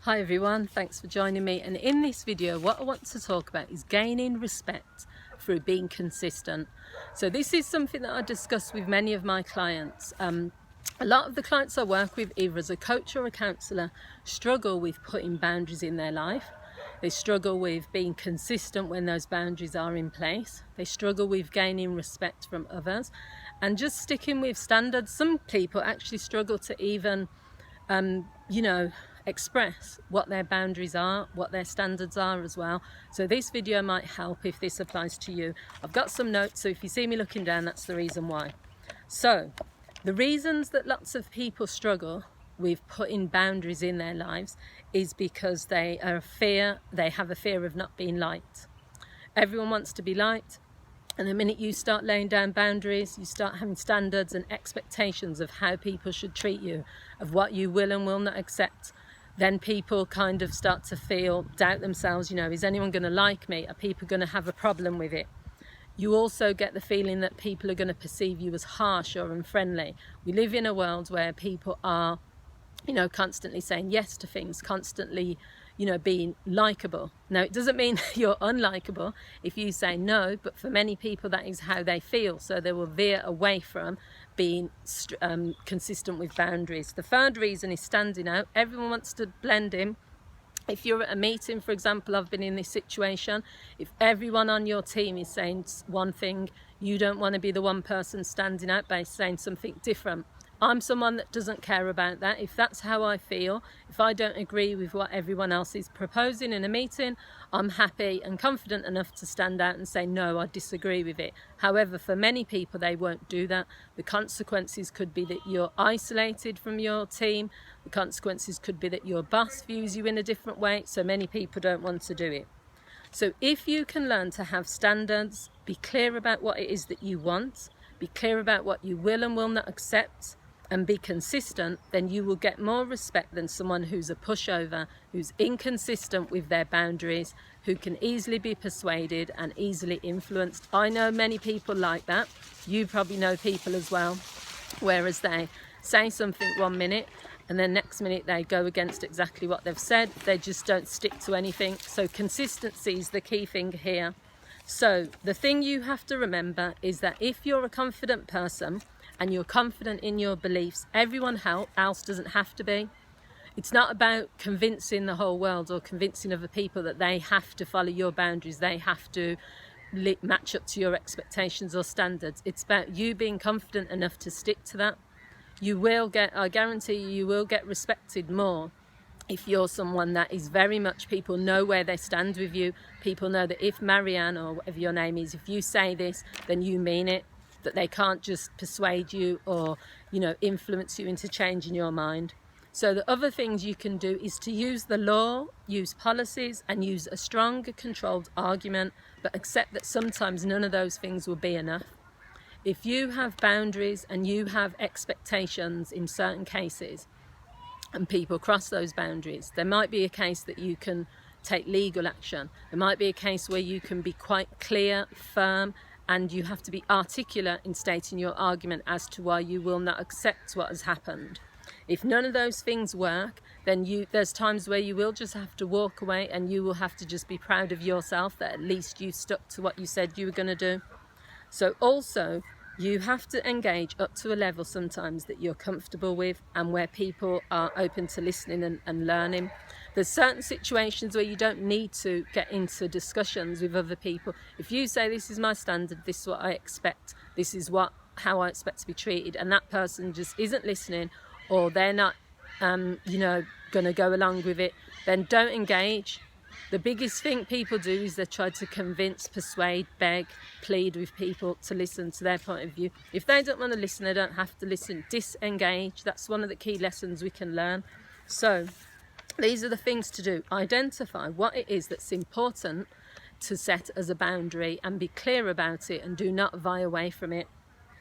Hi everyone, thanks for joining me, and in this video what I want to talk about is gaining respect through being consistent. So this is something that I discuss with many of my clients. A lot of the clients I work with, either as a coach or a counsellor, struggle with putting boundaries in their life. They struggle with being consistent when those boundaries are in place. They struggle with gaining respect from others and just sticking with standards. Some people actually struggle to even express what their boundaries are, what their standards are as well. So this video might help if this applies to you. I've got some notes, so if you see me looking down, that's the reason why. So the reasons that lots of people struggle with putting boundaries in their lives is because they have a fear of not being liked. Everyone wants to be liked. And the minute you start laying down boundaries, you start having standards and expectations of how people should treat you, of what you will and will not accept, then people kind of start to doubt themselves, is anyone going to like me? Are people going to have a problem with it? You also get the feeling that people are going to perceive you as harsh or unfriendly. We live in a world where people are constantly saying yes to things, constantly, being likable. Now, it doesn't mean you're unlikable if you say no, but for many people that is how they feel. So they will veer away from being consistent with boundaries. The third reason is standing out. Everyone wants to blend in. If you're at a meeting, for example, I've been in this situation, if everyone on your team is saying one thing, you don't want to be the one person standing out by saying something different. I'm someone that doesn't care about that. If that's how I feel, if I don't agree with what everyone else is proposing in a meeting, I'm happy and confident enough to stand out and say, no, I disagree with it. However, for many people, they won't do that. The consequences could be that you're isolated from your team. The consequences could be that your boss views you in a different way. So many people don't want to do it. So if you can learn to have standards, be clear about what it is that you want, be clear about what you will and will not accept, and be consistent, then you will get more respect than someone who's a pushover, who's inconsistent with their boundaries, who can easily be persuaded and easily influenced. I know many people like that. You probably know people as well, whereas they say something one minute and then next minute they go against exactly what they've said. They just don't stick to anything. So consistency is the key thing here. So the thing you have to remember is that if you're a confident person and you're confident in your beliefs, everyone else doesn't have to be. It's not about convincing the whole world or convincing other people that they have to follow your boundaries, they have to match up to your expectations or standards. It's about you being confident enough to stick to that. I guarantee you will get respected more if you're someone that is very much, people know where they stand with you. People know that if Marianne, or whatever your name is, if you say this, then you mean it, that they can't just persuade you or, influence you into changing your mind. So the other things you can do is to use the law, use policies, and use a strong, controlled argument, but accept that sometimes none of those things will be enough. If you have boundaries and you have expectations in certain cases, and people cross those boundaries, there might be a case that you can take legal action. There might be a case where you can be quite clear, firm, and you have to be articulate in stating your argument as to why you will not accept what has happened. If none of those things work, then there's times where you will just have to walk away, and you will have to just be proud of yourself that at least you stuck to what you said you were going to do. So also, you have to engage up to a level sometimes that you're comfortable with and where people are open to listening and learning. There's certain situations where you don't need to get into discussions with other people. If you say, this is my standard, this is what I expect, this is how I expect to be treated, and that person just isn't listening, or they're not going to go along with it, then don't engage. The biggest thing people do is they try to convince, persuade, beg, plead with people to listen to their point of view. If they don't want to listen, they don't have to listen. Disengage. That's one of the key lessons we can learn. So these are the things to do. Identify what it is that's important to set as a boundary and be clear about it, and do not vie away from it.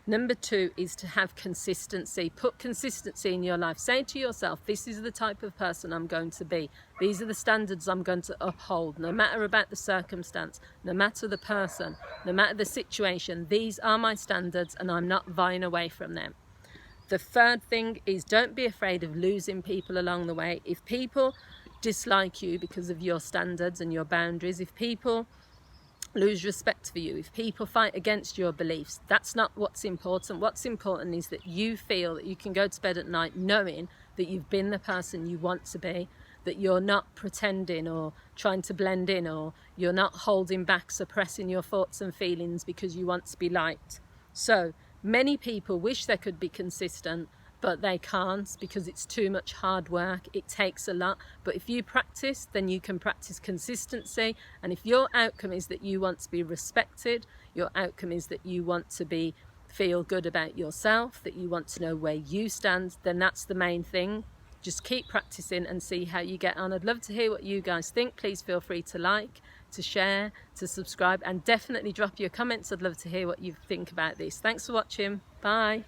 Number 2 is to have consistency. Put consistency in your life. Say to yourself, this is the type of person I'm going to be. These are the standards I'm going to uphold, no matter about the circumstance, no matter the person, no matter the situation. These are my standards and I'm not vying away from them. The third thing is, don't be afraid of losing people along the way. If people dislike you because of your standards and your boundaries, if people lose respect for you, if people fight against your beliefs, that's not what's important. What's important is that you feel that you can go to bed at night knowing that you've been the person you want to be, that you're not pretending or trying to blend in, or you're not holding back, suppressing your thoughts and feelings because you want to be liked. So many people wish they could be consistent, but they can't because it's too much hard work. It takes a lot. But if you practice, then you can practice consistency. And if your outcome is that you want to be respected, your outcome is that you want to feel good about yourself, that you want to know where you stand, then that's the main thing. Just keep practicing and see how you get on. I'd love to hear what you guys think. Please feel free to like, to share, to subscribe, and definitely drop your comments. I'd love to hear what you think about this. Thanks for watching. Bye.